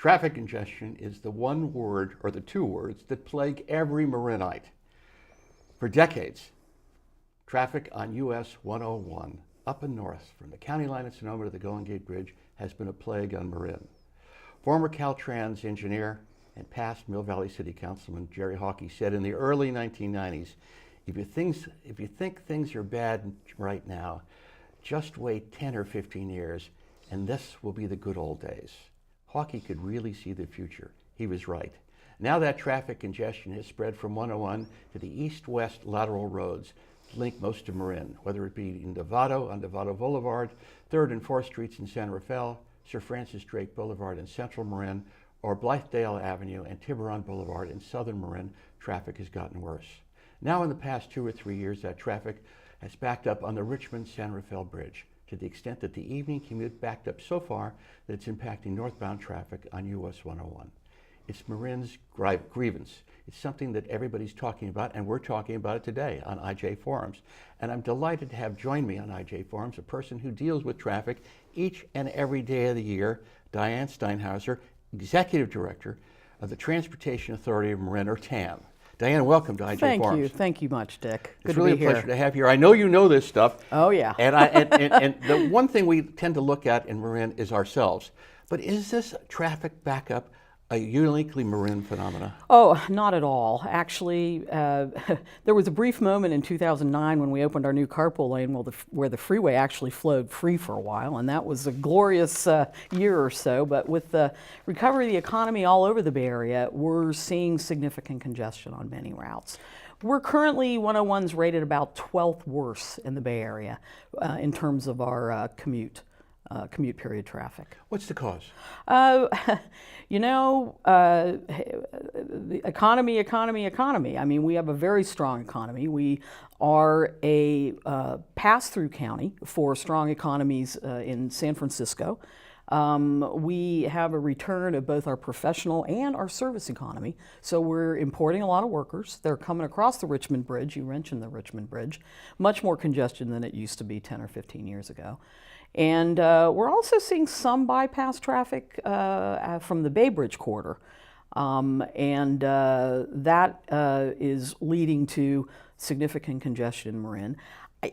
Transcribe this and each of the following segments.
Traffic congestion is the one word or the two words that plague every Marinite. For decades, traffic on US 101 up and north from the county line of Sonoma to the Golden Gate Bridge has been a plague on Marin. Former Caltrans engineer and past Mill Valley City Councilman Jerry Hawkey said in the early 1990s, if you think things are bad right now, just wait 10 or 15 years and this will be the good old days. Hawkey could really see the future. He was right. Now that traffic congestion has spread from 101 to the east-west lateral roads that link most of Marin, whether it be in Novato on Novato Boulevard, 3rd and 4th Streets in San Rafael, Sir Francis Drake Boulevard in central Marin, or Blythedale Avenue and Tiburon Boulevard in southern Marin, traffic has gotten worse. Now in the past 2 or 3 years, that traffic has backed up on the Richmond-San Rafael Bridge, to the extent that the evening commute backed up so far that it's impacting northbound traffic on US 101. It's Marin's grievance. It's something that everybody's talking about, and we're talking about it today on IJ Forums. And I'm delighted to have joined me on IJ Forums a person who deals with traffic each and every day of the year, Diane Steinhauser, Executive Director of the Transportation Authority of Marin, or TAM. Diane, welcome to IJ Forums. Thank you much, Dick. Good it's really to be a here. pleasure to have you here. I know you know this stuff. Oh yeah. And the one thing we tend to look at in Marin is ourselves. But is this traffic backup a uniquely Marin phenomena? Oh, not at all. Actually, there was a brief moment in 2009 when we opened our new carpool lane where the freeway actually flowed free for a while, and that was a glorious year or so. But with the recovery of the economy all over the Bay Area, we're seeing significant congestion on many routes. We're currently 101's rated about 12th worst in the Bay Area in terms of our commute period traffic. What's the cause? The economy. I mean, we have a very strong economy. We are a pass-through county for strong economies in San Francisco. We have a return of both our professional and our service economy. So we're importing a lot of workers. They're coming across the Richmond Bridge. You mentioned the Richmond Bridge. Much more congestion than it used to be 10 or 15 years ago. And we're also seeing some bypass traffic from the Bay Bridge corridor. That is leading to significant congestion in Marin.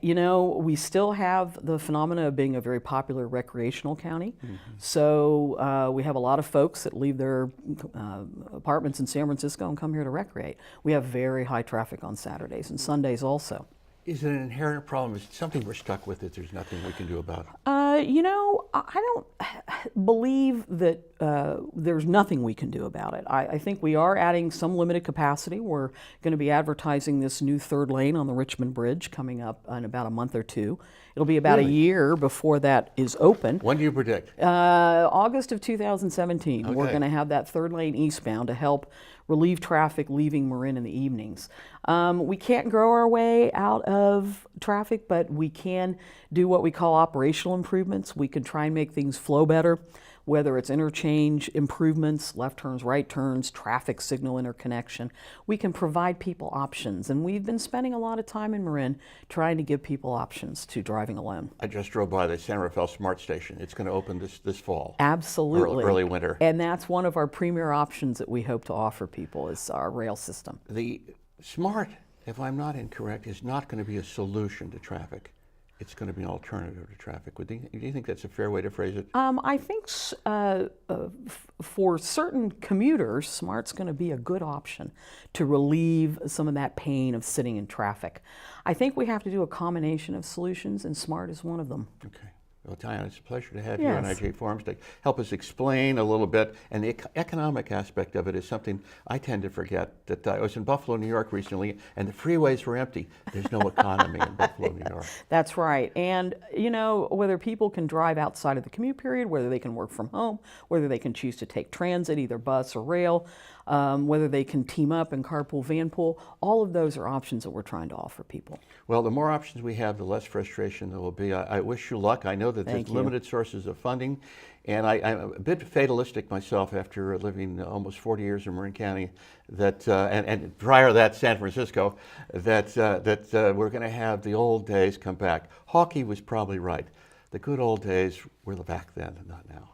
You know, we still have the phenomena of being a very popular recreational county. Mm-hmm. So we have a lot of folks that leave their apartments in San Francisco and come here to recreate. We have very high traffic on Saturdays and Sundays also. Is it an inherent problem? Is it something we're stuck with that there's nothing we can do about? I don't believe that there's nothing we can do about it. I think we are adding some limited capacity. We're going to be advertising this new third lane on the Richmond Bridge coming up in about a month or two. It'll be about a year before that is open. When do you predict? August of 2017. Okay. We're going to have that third lane eastbound to help relieve traffic leaving Marin in the evenings. We can't grow our way out of traffic, but we can do what we call operational improvements. We can try and make things flow better, whether it's interchange improvements, left turns, right turns, traffic signal interconnection. We can provide people options, and we've been spending a lot of time in Marin trying to give people options to driving alone. I just drove by the San Rafael Smart Station. It's going to open this fall. Absolutely. Early winter. And that's one of our premier options that we hope to offer people is our rail system. The Smart, if I'm not incorrect, is not going to be a solution to traffic. It's going to be an alternative to traffic. Do you think that's a fair way to phrase it? I think for certain commuters, Smart's going to be a good option to relieve some of that pain of sitting in traffic. I think we have to do a combination of solutions, and Smart is one of them. Okay. Well, Diane, it's a pleasure to have you on IJ Forums to help us explain a little bit. And the economic aspect of it is something I tend to forget. That I was in Buffalo, New York recently, and the freeways were empty. There's no economy in Buffalo, New York. That's right. And, whether people can drive outside of the commute period, whether they can work from home, whether they can choose to take transit, either bus or rail, whether they can team up and carpool, vanpool, all of those are options that we're trying to offer people. Well, the more options we have, the less frustration there will be. I wish you luck. I know that there's limited sources of funding, and I'm a bit fatalistic myself after living almost 40 years in Marin County, and prior to that, San Francisco, that we're going to have the old days come back. Hawkey was probably right. The good old days were back then and not now.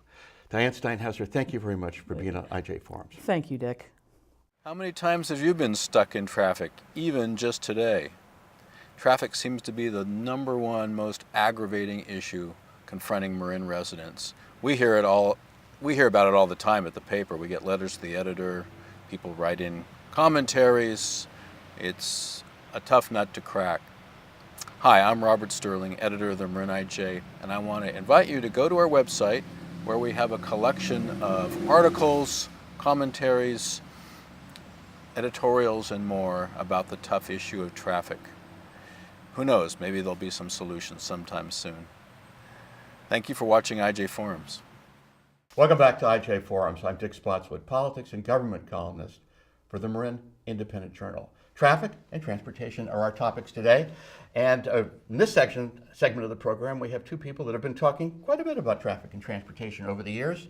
Diane Steinhauser, thank you very much for being on IJ Forums. Thank you, Dick. How many times have you been stuck in traffic, even just today? Traffic seems to be the #1 most aggravating issue confronting Marin residents. We hear about it all the time at the paper. We get letters to the editor, people write in commentaries. It's a tough nut to crack. Hi, I'm Robert Sterling, editor of the Marin IJ, and I want to invite you to go to our website where we have a collection of articles, commentaries, editorials, and more about the tough issue of traffic. Who knows, maybe there'll be some solutions sometime soon. Thank you for watching IJ Forums. Welcome back to IJ Forums. I'm Dick Spotswood, politics and government columnist for the Marin Independent Journal. Traffic and transportation are our topics today. And in this segment of the program, we have two people that have been talking quite a bit about traffic and transportation over the years.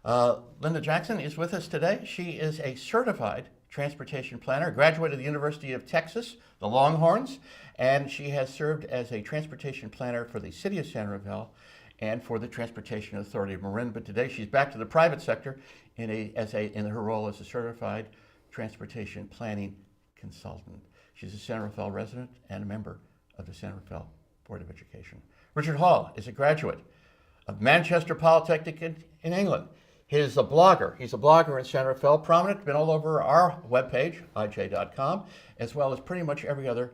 Linda Jackson is with us today. She is a certified transportation planner, graduate of the University of Texas, the Longhorns, and she has served as a transportation planner for the City of San Rafael and for the Transportation Authority of Marin. But today she's back to the private sector in her role as a certified transportation planning consultant. She's a San Rafael resident and a member of the San Rafael Board of Education. Richard Hall is a graduate of Manchester Polytechnic in England. He's a blogger. He's a blogger in San Rafael, prominent, been all over our webpage, ij.com, as well as pretty much every other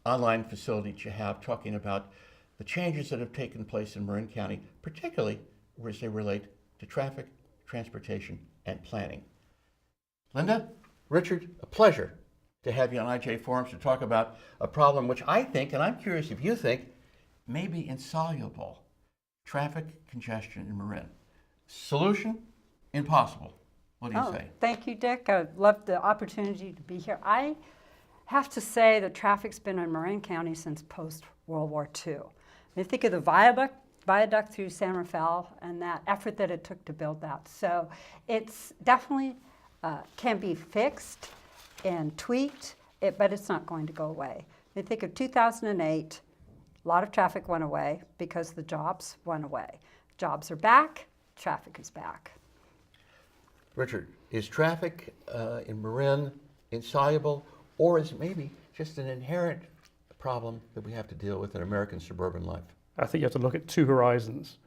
online facility that you have, talking about the changes that have taken place in Marin County, particularly as they relate to traffic, transportation, and planning. Linda, Richard, a pleasure to have you on IJ Forums to talk about a problem which I think, and I'm curious if you think, may be insoluble: traffic congestion in Marin. Solution? Impossible. What do you say? Thank you, Dick. I love the opportunity to be here. I have to say that traffic's been in Marin County since post-World War II. I think of the viaduct through San Rafael and that effort that it took to build that. So it's definitely can be fixed and tweaked, but it's not going to go away. I think of 2008, a lot of traffic went away because the jobs went away. Jobs are back, traffic is back. Richard, is traffic in Marin insoluble, or is it maybe just an inherent problem that we have to deal with in American suburban life? I think you have to look at two horizons.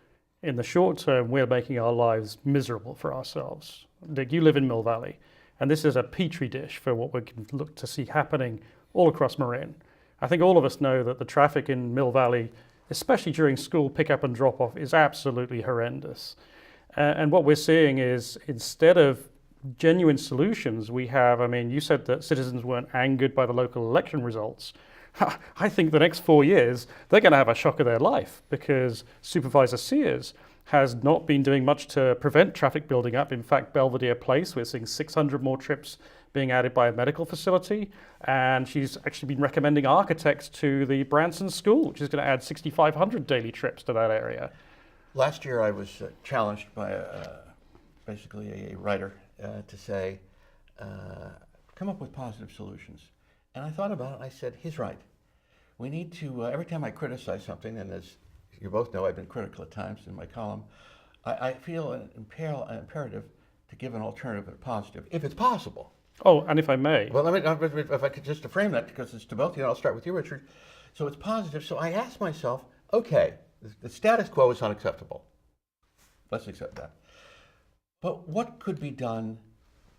In the short term, we're making our lives miserable for ourselves. Dick, you live in Mill Valley, and this is a petri dish for what we can look to see happening all across Marin. I think all of us know that the traffic in Mill Valley, especially during school pickup and drop off, is absolutely horrendous. And what we're seeing is, instead of genuine solutions, we have, you said that citizens weren't angered by the local election results. I think the next 4 years, they're going to have a shock of their life, because Supervisor Sears has not been doing much to prevent traffic building up. In fact, Belvedere Place, we're seeing 600 more trips being added by a medical facility, and she's actually been recommending architects to the Branson School, which is going to add 6,500 daily trips to that area. Last year I was challenged by basically a writer to say, come up with positive solutions. And I thought about it and I said, he's right. We need to, every time I criticize something, and as you both know, I've been critical at times in my column, I feel an imperative to give an alternative and positive, if it's possible. Oh, and if I may. Well, if I could just to frame that, because it's to both, I'll start with you, Richard. So it's positive. So I asked myself, okay, the status quo is unacceptable. Let's accept that. But what could be done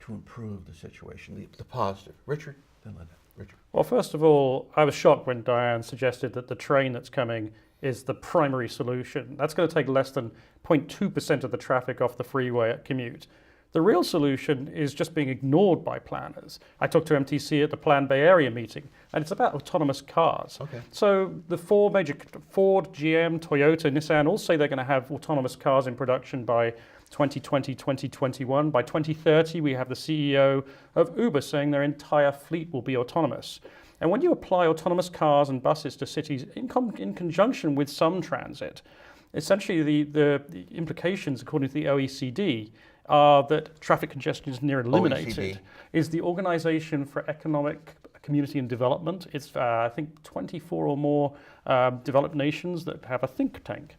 to improve the situation, the positive? Richard, then Linda. Richard. Well, first of all, I was shocked when Diane suggested that the train that's coming is the primary solution. That's going to take less than 0.2% of the traffic off the freeway at commute. The real solution is just being ignored by planners. I talked to MTC at the Planned Bay Area meeting, and it's about autonomous cars. Okay. So the four major, Ford, GM, Toyota, Nissan, all say they're going to have autonomous cars in production by 2020, 2021. By 2030, we have the CEO of Uber saying their entire fleet will be autonomous. And when you apply autonomous cars and buses to cities in conjunction with some transit, essentially the implications, according to the OECD, are that traffic congestion is near eliminated. OECD is the Organization for Economic Community and Development. It's, I think, 24 or more developed nations that have a think tank.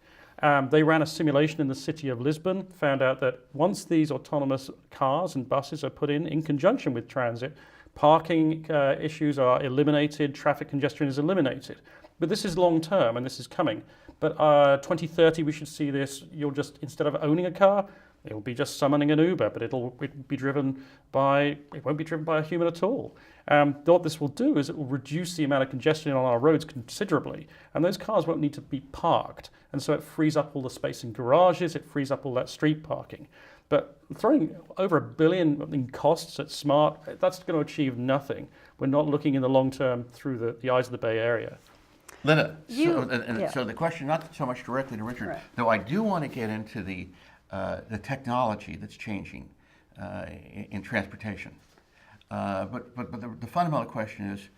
They ran a simulation in the city of Lisbon, found out that once these autonomous cars and buses are put in conjunction with transit, parking issues are eliminated, traffic congestion is eliminated. But this is long term and this is coming. But 2030, we should see this. You'll just, instead of owning a car, it'll be just summoning an Uber, but it won't be driven by a human at all. What this will do is it will reduce the amount of congestion on our roads considerably, and those cars won't need to be parked. And so it frees up all the space in garages, it frees up all that street parking. But throwing over $1 billion in costs at smart, that's going to achieve nothing. We're not looking in the long term through the eyes of the Bay Area. Linda, Yeah. so the question, not so much directly to Richard, Right. though I do want to get into the technology that's changing in transportation. But the fundamental question is,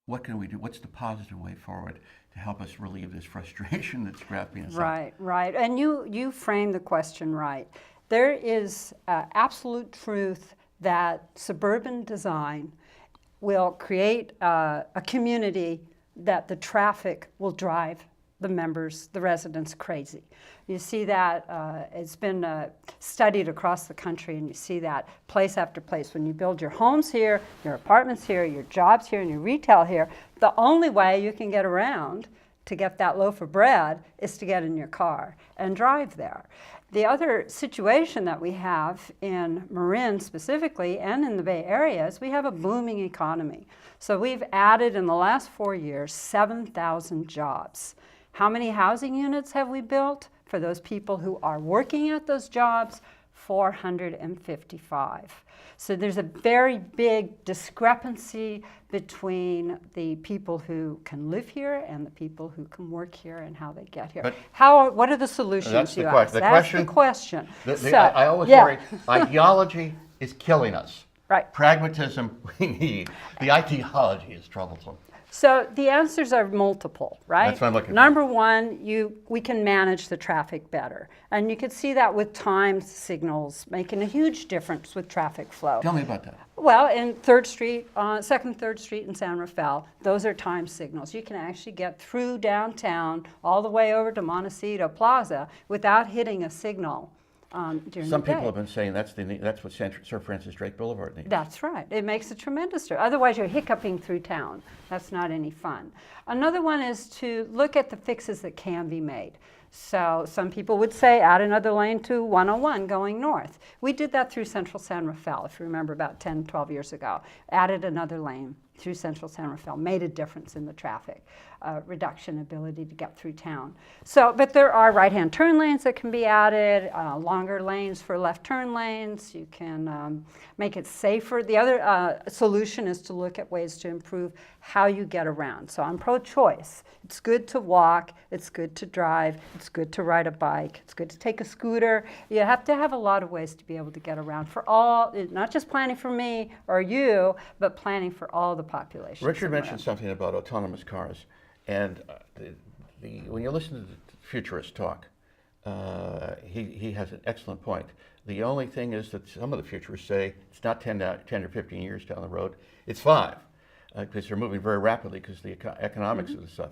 what can we do? What's the positive way forward to help us relieve this frustration that's grasping us up? Right. And you framed the question right. There is absolute truth that suburban design will create a community that the traffic will drive the residents crazy. You see that it's been studied across the country, and you see that place after place. When you build your homes here, your apartments here, your jobs here, and your retail here, the only way you can get around to get that loaf of bread is to get in your car and drive there. The other situation that we have in Marin specifically and in the Bay Area is we have a booming economy. So we've added in the last 4 years 7,000 jobs. How many housing units have we built for those people who are working at those jobs? 455. So there's a very big discrepancy between the people who can live here and the people who can work here and how they get here. But what are the solutions, that's the you question. ask? That's the question. I always worry, ideology is killing us. Right. Pragmatism we need. The ideology is troublesome. So the answers are multiple, right? That's what I'm looking for. Number one, we can manage the traffic better. And you can see that with time signals making a huge difference with traffic flow. Tell me about that. Well, in 3rd Street, 2nd, 3rd Street in San Rafael, those are time signals. You can actually get through downtown all the way over to Montecito Plaza without hitting a signal during Some the day. people have been saying that's what Sir Francis Drake Boulevard needs. That's right. It makes a tremendous difference. Otherwise, you're hiccuping through town. That's not any fun. Another one is to look at the fixes that can be made. So some people would say add another lane to 101 going north. We did that through Central San Rafael, if you remember, about 10, 12 years ago. Added another lane through Central San Rafael, made a difference in the traffic, reduction ability to get through town. So, but there are right-hand turn lanes that can be added, longer lanes for left turn lanes. You can make it safer. The other solution is to look at ways to improve how you get around. So I'm pro-choice. It's good to walk, it's good to drive, it's good to ride a bike, it's good to take a scooter. You have to have a lot of ways to be able to get around for all, not just planning for me or you, but planning for all the population. Richard mentioned something about autonomous cars, and when you listen to the futurist talk, he has an excellent point. The only thing is that some of the futurists say it's not 10 or 15 years down the road, it's 5, because they're moving very rapidly because the economics of the stuff.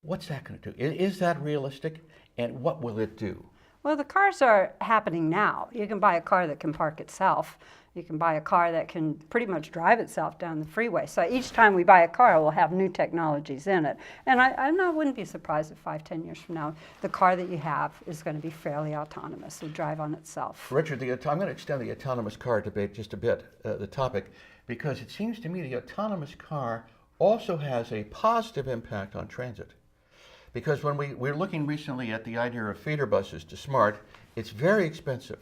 What's that going to do? Is that realistic? And what will it do? Well, the cars are happening now. You can buy a car that can park itself. You can buy a car that can pretty much drive itself down the freeway. So each time we buy a car, we'll have new technologies in it. And I wouldn't be surprised if 5, 10 years from now, the car that you have is going to be fairly autonomous, will drive on itself. Richard, I'm going to extend the autonomous car debate just a bit, the topic, because it seems to me the autonomous car also has a positive impact on transit. Because when we're looking recently at the idea of feeder buses to smart, it's very expensive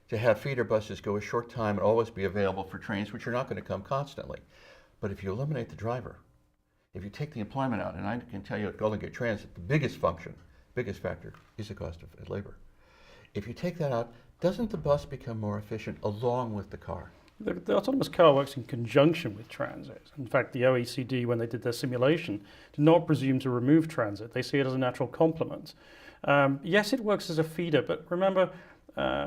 to have feeder buses go a short time and always be available for trains, which are not going to come constantly. But if you eliminate the driver, if you take the employment out, and I can tell you at Golden Gate Transit, the biggest factor is the cost of labor. If you take that out, doesn't the bus become more efficient along with the car? The autonomous car works in conjunction with transit. In fact, the OECD, when they did their simulation, did not presume to remove transit. They see it as a natural complement. Yes, it works as a feeder, but remember,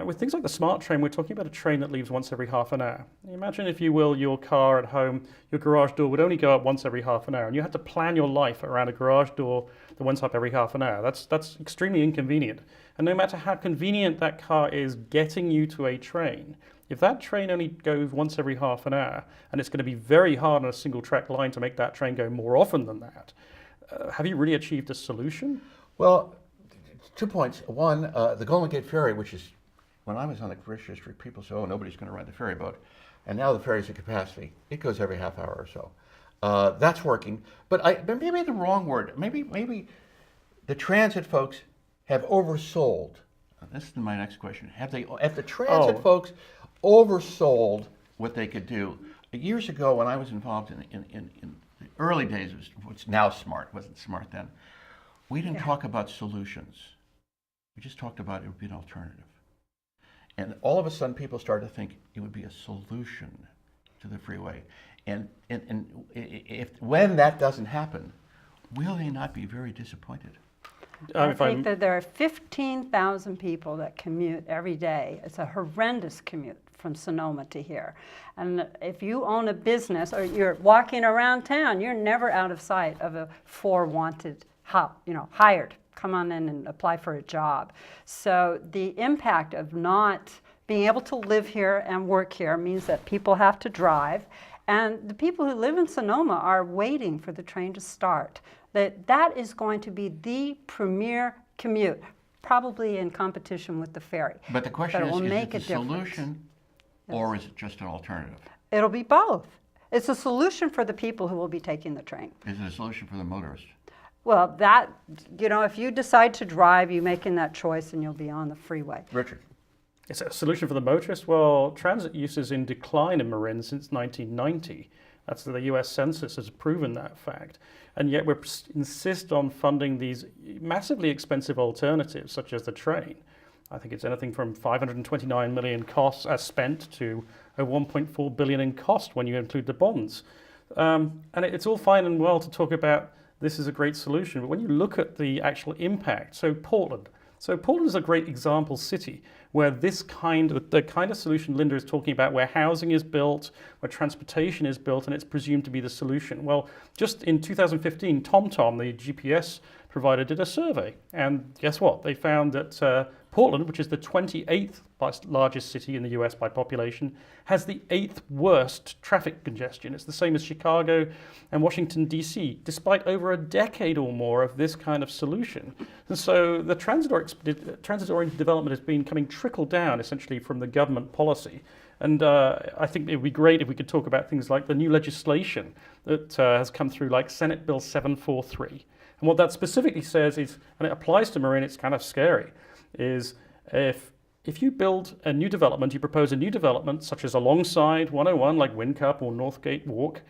with things like the smart train, we're talking about a train that leaves once every half an hour. Imagine, if you will, your car at home, your garage door would only go up once every half an hour, and you had to plan your life around a garage door that went up every half an hour. That's extremely inconvenient. And no matter how convenient that car is getting you to a train, if that train only goes once every half an hour, and it's going to be very hard on a single track line to make that train go more often than that, have you really achieved a solution? Well, 2 points. One, the Golden Gate Ferry, which is, when I was on the British District, people said, oh, nobody's going to ride the ferry boat. And now the ferry's at capacity. It goes every half hour or so. That's working. But maybe the wrong word. Maybe the transit folks have oversold. This is my next question. Have the transit folks oversold what they could do? Years ago, when I was involved in the early days of what's now smart, wasn't smart then, we didn't talk about solutions. We just talked about it would be an alternative. And all of a sudden, people started to think it would be a solution to the freeway. And when that doesn't happen, will they not be very disappointed? I think that there are 15,000 people that commute every day. It's a horrendous commute from Sonoma to here. And if you own a business or you're walking around town, you're never out of sight of a wanted, hired. Come on in and apply for a job. So the impact of not being able to live here and work here means that people have to drive. And the people who live in Sonoma are waiting for the train to start. That is going to be the premier commute, probably in competition with the ferry. But the question is it a difference. solution or is it just an alternative? It'll be both. It's a solution for the people who will be taking the train. Is it a solution for the motorist? Well, if you decide to drive, you're making that choice and you'll be on the freeway. Richard. It's a solution for the motorist. Well, transit use is in decline in Marin since 1990. That's the US Census has proven that fact. And yet we insist on funding these massively expensive alternatives, such as the train. I think it's anything from 529 million costs as spent to a 1.4 billion in cost when you include the bonds. And it's all fine and well to talk about this is a great solution, but when you look at the actual impact, Portland is a great example city where the kind of solution Linda is talking about, where housing is built, where transportation is built, and it's presumed to be the solution. Well, just in 2015, TomTom, the GPS provider, did a survey, and guess what? They found that Portland, which is the 28th largest city in the US by population, has the 8th worst traffic congestion. It's the same as Chicago and Washington, D.C., despite over a decade or more of this kind of solution. And so the transit-oriented development has been coming trickled down essentially from the government policy. And I think it would be great if we could talk about things like the new legislation that has come through, like Senate Bill 743. And what that specifically says is, and it applies to Marin, it's kind of scary, is if you build a new development, you propose a new development such as alongside 101 like Windcup or Northgate Walk,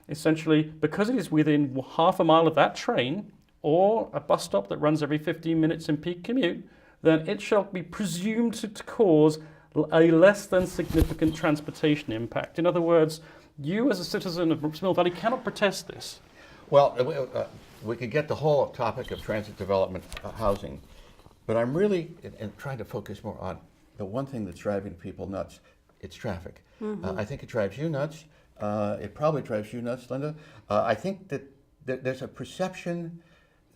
essentially because it is within half a mile of that train or a bus stop that runs every 15 minutes in peak commute, then it shall be presumed to cause a less than significant transportation impact. In other words, you as a citizen of Mill Valley cannot protest this. Well, we could get the whole topic of transit development, housing, but I'm really trying to focus more on the one thing that's driving people nuts. It's traffic. Mm-hmm. I think it drives you nuts. It probably drives you nuts, Linda. I think that there's a perception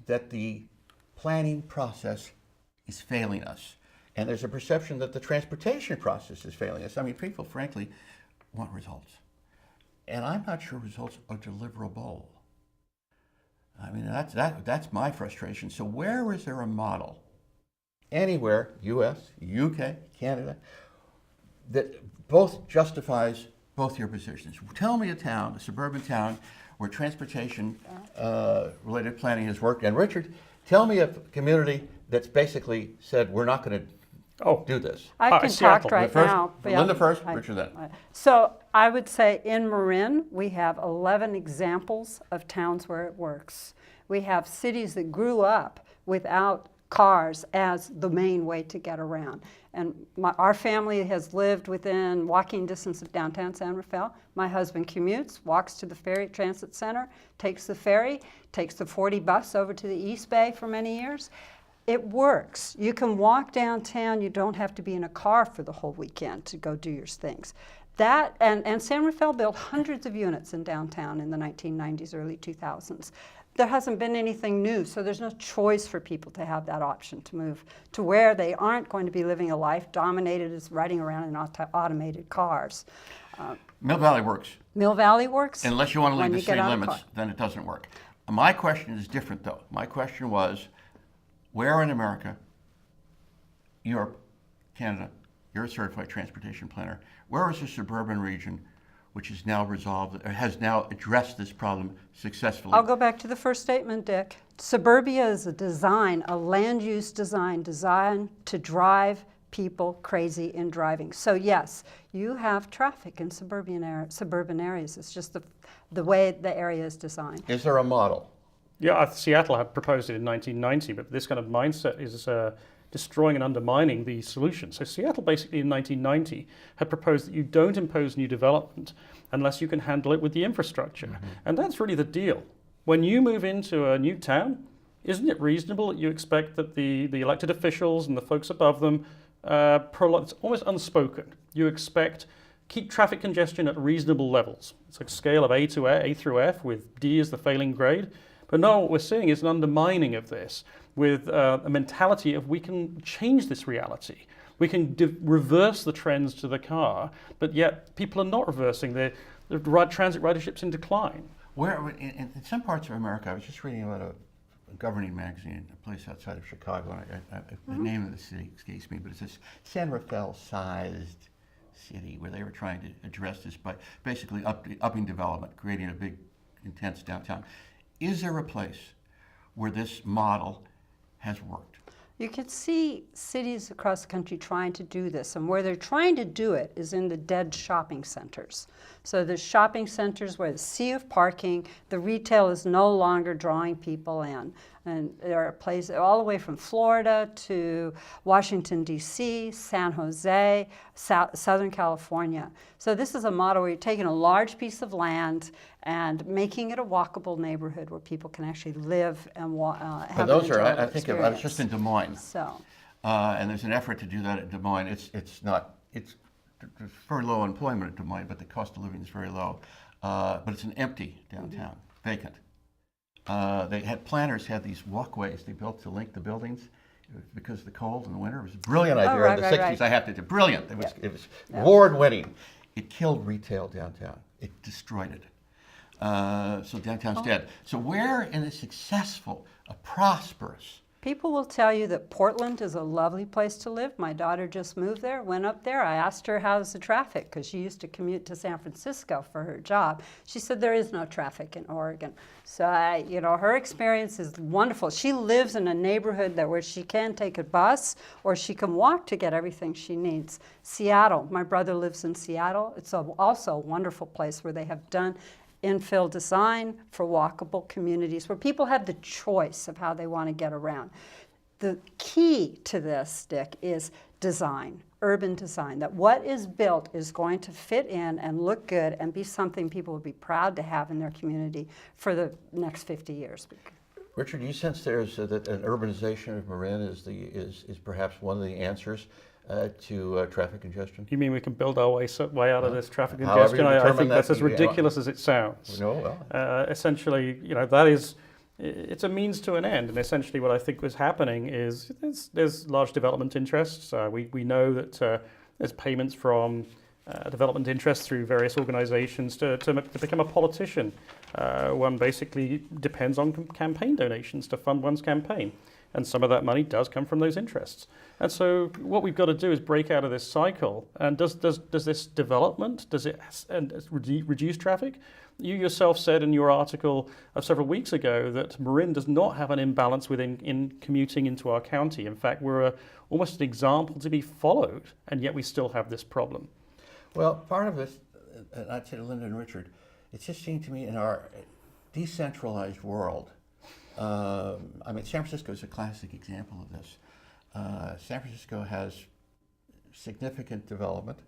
that the planning process is failing us. And there's a perception that the transportation process is failing us. I mean, people, frankly, want results. And I'm not sure results are deliverable. I mean, that's my frustration. So where is there a model, anywhere, US, UK, Canada, that both justifies both your positions? Tell me a town, a suburban town, where transportation related planning has worked. And Richard, tell me a community that's basically said, we're not going to do this. I can talk right now. Linda first, Richard then. So I would say in Marin, we have 11 examples of towns where it works. We have cities that grew up without cars as the main way to get around. And our family has lived within walking distance of downtown San Rafael. My husband commutes, walks to the ferry transit center, takes the ferry, takes the 40 bus over to the East Bay for many years. It works. You can walk downtown. You don't have to be in a car for the whole weekend to go do your things. That and San Rafael built hundreds of units in downtown in the 1990s, early 2000s. There hasn't been anything new, so there's no choice for people to have that option to move to where they aren't going to be living a life dominated as riding around in automated cars. Mill Valley works. Mill Valley works. Unless you want to when leave the you get city out of the limits, car. then it doesn't work. My question is different, though. My question was, where in America, Europe, Canada, you're a certified transportation planner, where is the suburban region which is now resolved, or has now addressed this problem successfully? I'll go back to the first statement, Dick. Suburbia is a design, a land use design, designed to drive people crazy in driving. So yes, you have traffic in suburban areas. It's just the way the area is designed. Is there a model? Yeah, Seattle had proposed it in 1990, but this kind of mindset is destroying and undermining the solution. So Seattle basically in 1990 had proposed that you don't impose new development unless you can handle it with the infrastructure. And that's really the deal. When you move into a new town, isn't it reasonable that you expect that the elected officials and the folks above them, it's almost unspoken, you expect keep traffic congestion at reasonable levels. It's like a scale of A through F, with D as the failing grade. But no, what we're seeing is an undermining of this with a mentality of we can change this reality. We can reverse the trends to the car, but yet people are not reversing. The transit ridership's in decline. Where in some parts of America, I was just reading about a governing magazine, a place outside of Chicago, and the name of the city escapes me, but it's this San Rafael-sized city where they were trying to address this by basically upping development, creating a big, intense downtown. Is there a place where this model has worked? You can see cities across the country trying to do this, and where they're trying to do it is in the dead shopping centers. So the shopping centers where the sea of parking, the retail is no longer drawing people in. And there are places all the way from Florida to Washington, D.C., San Jose, Southern California. So this is a model where you're taking a large piece of land and making it a walkable neighborhood where people can actually live and have Those an are, I enjoyable think, I was just in experience. Des Moines, So, and there's an effort to do that at Des Moines. It's there's very low employment at Des Moines, but the cost of living is very low. But it's an empty downtown, vacant. Planners had these walkways they built to link the buildings because of the cold in the winter. It was a brilliant idea right, in the right, 60s. right. I have to say, brilliant. It was Yeah. award-winning. It killed retail downtown. It destroyed it. So downtown's dead. So where in a successful, a prosperous, people will tell you that Portland is a lovely place to live. My daughter just moved there, went up there. I asked her, how's the traffic? Because she used to commute to San Francisco for her job. She said, there is no traffic in Oregon. So, her experience is wonderful. She lives in a neighborhood where she can take a bus or she can walk to get everything she needs. Seattle, my brother lives in Seattle. It's also a wonderful place where they have done infill design for walkable communities where people have the choice of how they want to get around. The key to this, Dick, is design, urban design, that what is built is going to fit in and look good and be something people will be proud to have in their community for the next 50 years. Richard, do you sense there's that an urbanization of Marin is perhaps one of the answers to traffic congestion? You mean we can build our way out of this traffic However you congestion? I determine think that's that, as ridiculous as it sounds. No, well. Essentially, that is, it's a means to an end. And essentially what I think was happening is there's large development interests. We know that there's payments from development interests through various organizations to become a politician. One basically depends on campaign donations to fund one's campaign. And some of that money does come from those interests. And so what we've got to do is break out of this cycle. And does this development, does it reduce traffic? You yourself said in your article of several weeks ago that Marin does not have an imbalance in commuting into our county. In fact, we're almost an example to be followed, and yet we still have this problem. Well, part of this, and I'd say to Linda and Richard, it just seemed to me in our decentralized world, San Francisco is a classic example of this. San Francisco has significant development,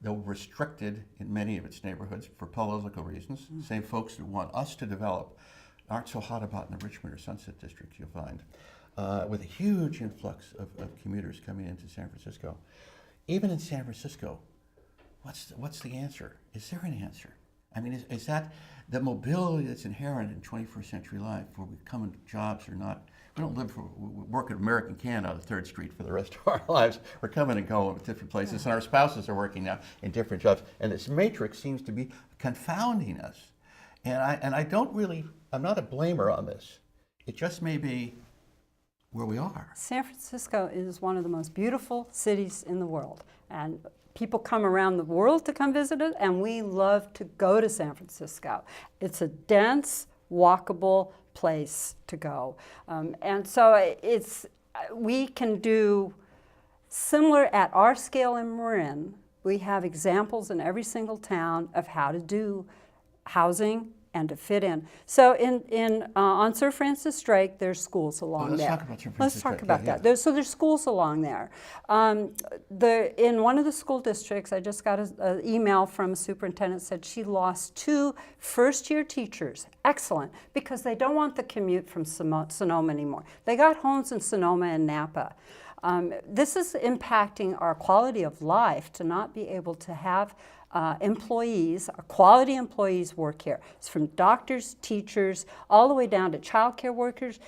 though restricted in many of its neighborhoods for political reasons. The same folks that want us to develop aren't so hot about in the Richmond or Sunset districts, you'll find. with a huge influx of commuters coming into San Francisco. Even in San Francisco, what's the answer? Is there an answer? I mean, is that the mobility that's inherent in 21st century life, where we come into jobs or not? We don't work at American Can on 3rd Street for the rest of our lives. We're coming and going with different places, and our spouses are working now in different jobs. And this matrix seems to be confounding us. And I'm not a blamer on this. It just may be where we are. San Francisco is one of the most beautiful cities in the world, and people come around the world to come visit it, and we love to go to San Francisco. It's a dense, walkable place to go, and so we can do similar at our scale in Marin. We have examples in every single town of how to do housing and to fit in. So on Sir Francis Drake, there's schools along there. Let's talk about Sir Francis Let's talk Drake. about that. There's schools along there. In one of the school districts, I just got an email from a superintendent said she lost 2 first-year teachers. Excellent, because they don't want the commute from Sonoma anymore. They got homes in Sonoma and Napa. This is impacting our quality of life to not be able to have quality employees work here. It's from doctors, teachers, all the way down to child care workers,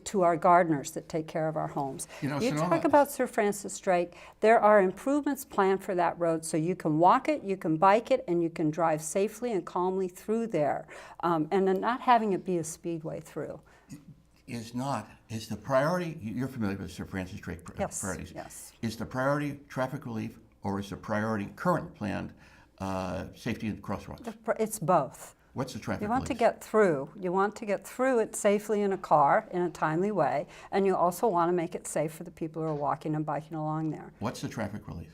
to our gardeners that take care of our homes. You talk about Sir Francis Drake, there are improvements planned for that road so you can walk it, you can bike it, and you can drive safely and calmly through there, and then not having it be a speedway through. Is the priority, you're familiar with Sir Francis Drake priorities. Yes. Is the priority traffic relief, or is the priority current planned safety at crossroads? It's both. What's the traffic You want to relief? get through. You want to get through it safely in a car in a timely way, and you also want to make it safe for the people who are walking and biking along there. What's the traffic relief?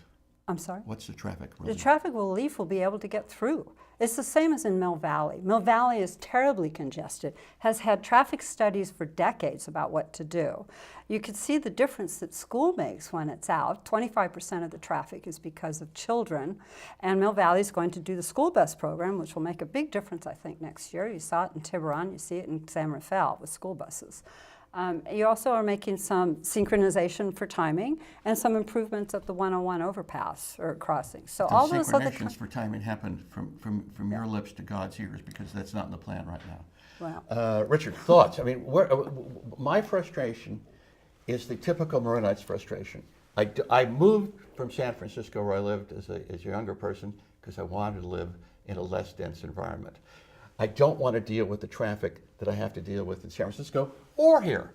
I'm sorry? What's the traffic The relief? traffic relief will be able to get through. It's the same as in Mill Valley. Mill Valley is terribly congested, has had traffic studies for decades about what to do. You can see the difference that school makes when it's out. 25% of the traffic is because of children, and Mill Valley is going to do the school bus program, which will make a big difference, I think, next year. You saw it in Tiburon, you see it in San Rafael with school buses. You also are making some synchronization for timing and some improvements at the 101 overpass or crossing. So all those other for timing happened from your lips to God's ears, because that's not in the plan right now. Wow. Richard, thoughts? I mean, my frustration is the typical Marinites' frustration. I moved from San Francisco, where I lived as a younger person, because I wanted to live in a less dense environment. I don't want to deal with the traffic that I have to deal with in San Francisco or here.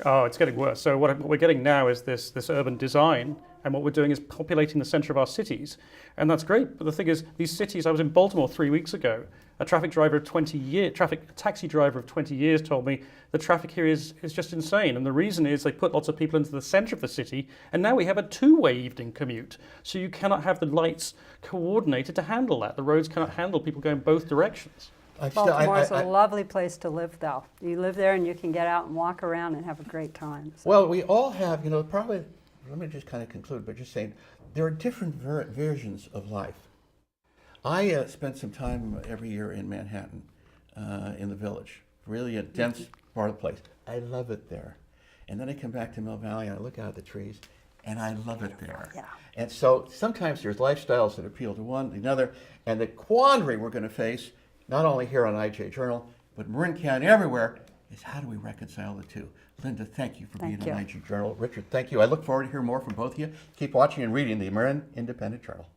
Oh, it's getting worse. So what we're getting now is this urban design, and what we're doing is populating the center of our cities. And that's great, but the thing is, these cities, I was in Baltimore 3 weeks ago, a taxi driver of 20 years told me the traffic here is just insane. And the reason is they put lots of people into the center of the city, and now we have a 2-way evening commute. So you cannot have the lights coordinated to handle that. The roads cannot handle people going both directions. Baltimore is a lovely place to live, though. You live there and you can get out and walk around and have a great time. So. Well, we all have, probably, let me just kind of conclude by just saying, there are different versions of life. I spent some time every year in Manhattan, in the Village, really a dense part of the place. I love it there. And then I come back to Mill Valley and I look out at the trees, and I love it there. Yeah. And so sometimes there's lifestyles that appeal to one, the other, and the quandary we're going to face, not only here on IJ Journal, but Marin County, everywhere, is how do we reconcile the two? Linda, thank you for being on IJ Journal. Richard, thank you. I look forward to hearing more from both of you. Keep watching and reading the Marin Independent Journal.